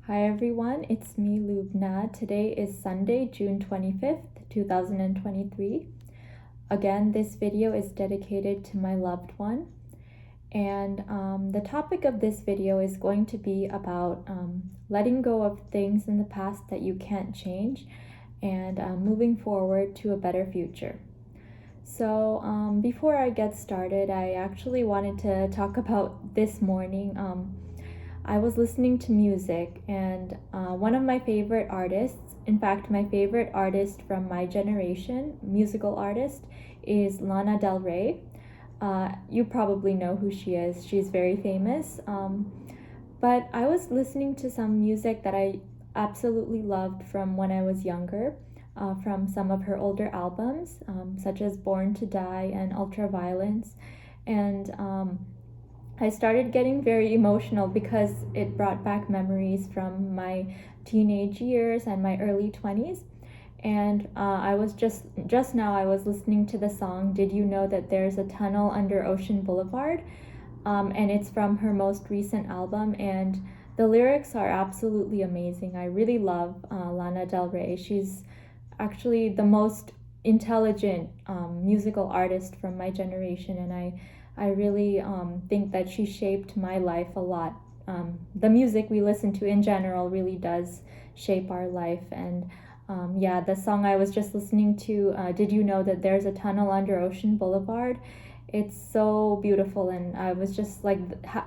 Hi everyone, it's me, 𝑻𝒉𝒆. Today is Sunday, June 25th, 2023. Again, this video is dedicated to my loved one. And the topic of this video is going to be about letting go of things in the past that you can't change and moving forward to a better future. So before I get started, I actually wanted to talk about this morning. I was listening to music, and one of my favorite artists, in fact, my favorite artist from my generation, musical artist, is Lana Del Rey. You probably know who she is. She's very famous. But I was listening to some music that I absolutely loved from when I was younger, from some of her older albums, such as Born to Die and Ultraviolence. And I started getting very emotional because it brought back memories from my teenage years and my early 20s. And I was just now I was listening to the song Did You Know That There's a Tunnel Under Ocean Boulevard? And it's from her most recent album, and the lyrics are absolutely amazing. I really love Lana Del Rey. She's actually the most intelligent musical artist from my generation, and I really think that she shaped my life a lot. The music we listen to in general really does shape our life. And yeah, the song I was just listening to, Did You Know That There's a Tunnel Under Ocean Boulevard? It's so beautiful, and I was just like,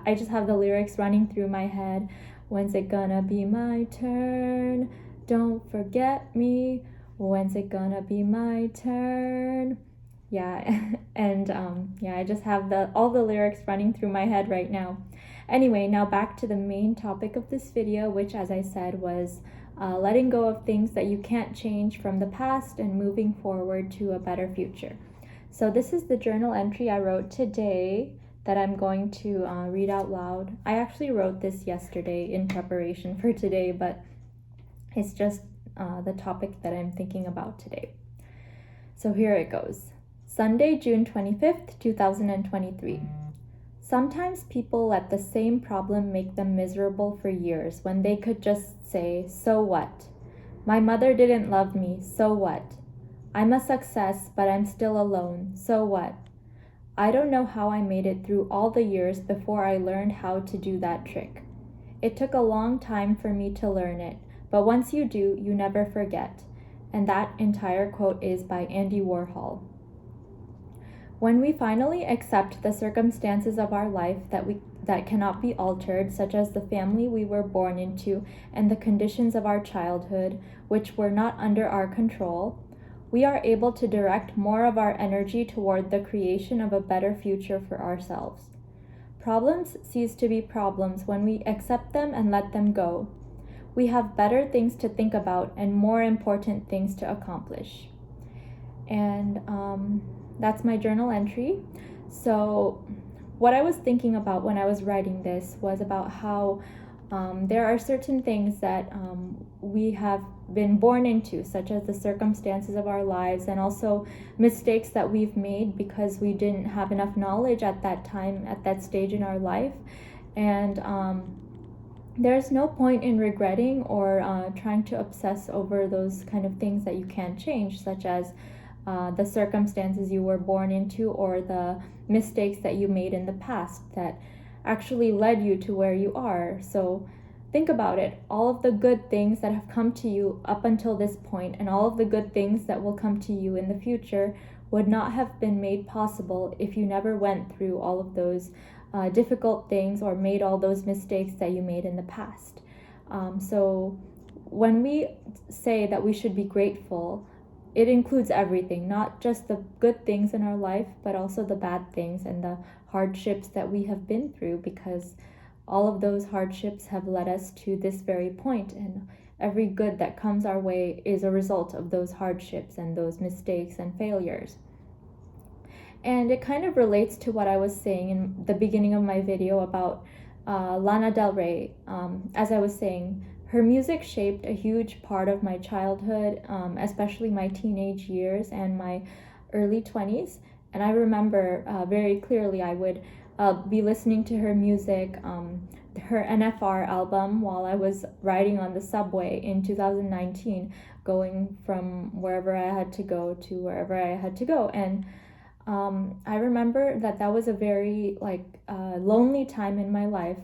I just have the lyrics running through my head. When's it gonna be my turn? Don't forget me. When's it gonna be my turn? Yeah, and yeah, I just have all the lyrics running through my head right now. Anyway, now back to the main topic of this video, which, as I said, was letting go of things that you can't change from the past and moving forward to a better future. So this is the journal entry I wrote today that I'm going to read out loud. I actually wrote this yesterday in preparation for today, but it's just the topic that I'm thinking about today. So here it goes. Sunday, June 25th, 2023. Sometimes people let the same problem make them miserable for years when they could just say, so what? My mother didn't love me, so what? I'm a success, but I'm still alone, so what? I don't know how I made it through all the years before I learned how to do that trick. It took a long time for me to learn it, but once you do, you never forget. And that entire quote is by Andy Warhol. When we finally accept the circumstances of our life that cannot be altered, such as the family we were born into and the conditions of our childhood, which were not under our control, we are able to direct more of our energy toward the creation of a better future for ourselves. Problems cease to be problems when we accept them and let them go. We have better things to think about and more important things to accomplish. And that's my journal entry. So what I was thinking about when I was writing this was about how there are certain things that we have been born into, such as the circumstances of our lives, and also mistakes that we've made because we didn't have enough knowledge at that time, at that stage in our life. And there's no point in regretting or trying to obsess over those kind of things that you can't change, such as the circumstances you were born into or the mistakes that you made in the past that actually led you to where you are. So think about it. All of the good things that have come to you up until this point and all of the good things that will come to you in the future would not have been made possible if you never went through all of those difficult things or made all those mistakes that you made in the past. So when we say that we should be grateful, it includes everything, not just the good things in our life, but also the bad things and the hardships that we have been through, because all of those hardships have led us to this very point, and every good that comes our way is a result of those hardships and those mistakes and failures. And it kind of relates to what I was saying in the beginning of my video about Lana Del Rey. As I was saying, her music shaped a huge part of my childhood, especially my teenage years and my early 20s. And I remember very clearly I would be listening to her music her NFR album while I was riding on the subway in 2019, going from wherever I had to go to wherever I had to go. And I remember that was a very lonely time in my life.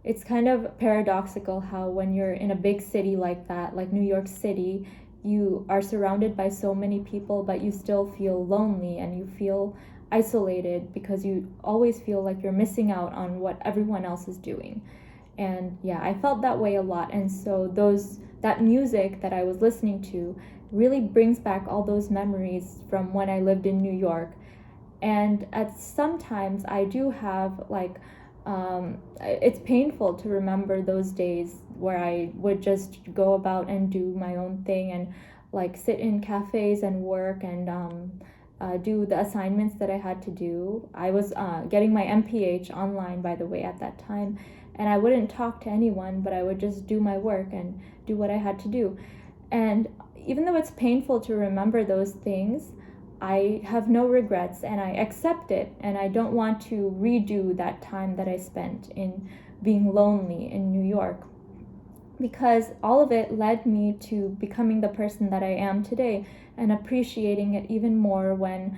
It's kind of paradoxical how when you're in a big city like that, like New York City, you are surrounded by so many people, but you still feel lonely and you feel isolated because you always feel like you're missing out on what everyone else is doing. And yeah, I felt that way a lot. And so that music that I was listening to really brings back all those memories from when I lived in New York. And at sometimes I do have it's painful to remember those days where I would just go about and do my own thing and sit in cafes and work and do the assignments that I had to do. I was getting my MPH online, by the way, at that time, and I wouldn't talk to anyone, but I would just do my work and do what I had to do. And even though it's painful to remember those things, I have no regrets and I accept it, and I don't want to redo that time that I spent in being lonely in New York, because all of it led me to becoming the person that I am today and appreciating it even more when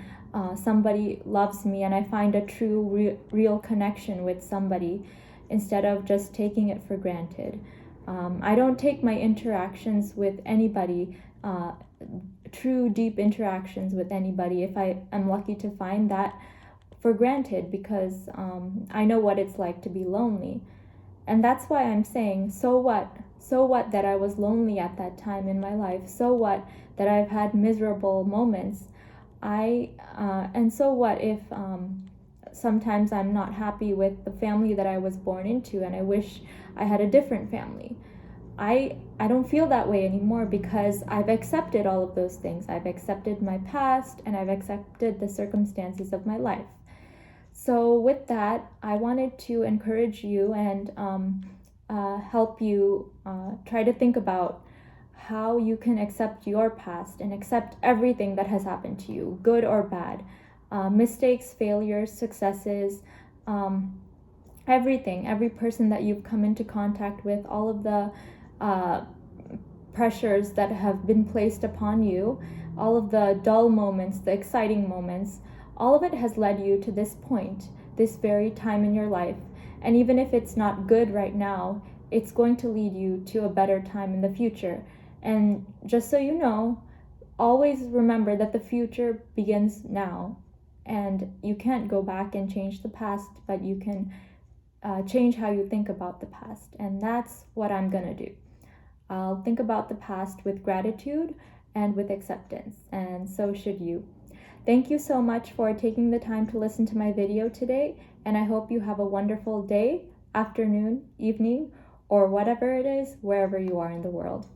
somebody loves me and I find a true, real connection with somebody instead of just taking it for granted. I don't take my interactions with anybody, true deep interactions with anybody, if I am lucky to find that, for granted, because I know what it's like to be lonely. And that's why I'm saying, so what that I was lonely at that time in my life, so what that I've had miserable moments, and so what if sometimes I'm not happy with the family that I was born into and I wish I had a different family. I don't feel that way anymore because I've accepted all of those things. I've accepted my past and I've accepted the circumstances of my life. So with that, I wanted to encourage you and help you try to think about how you can accept your past and accept everything that has happened to you, good or bad, mistakes, failures, successes, everything, every person that you've come into contact with, all of the pressures that have been placed upon you, all of the dull moments, the exciting moments, all of it has led you to this point, this very time in your life. And even if it's not good right now, it's going to lead you to a better time in the future. And just so you know, always remember that the future begins now. And you can't go back and change the past, but you can change how you think about the past. And that's what I'm gonna do. I'll think about the past with gratitude and with acceptance, and so should you. Thank you so much for taking the time to listen to my video today, and I hope you have a wonderful day, afternoon, evening, or whatever it is, wherever you are in the world.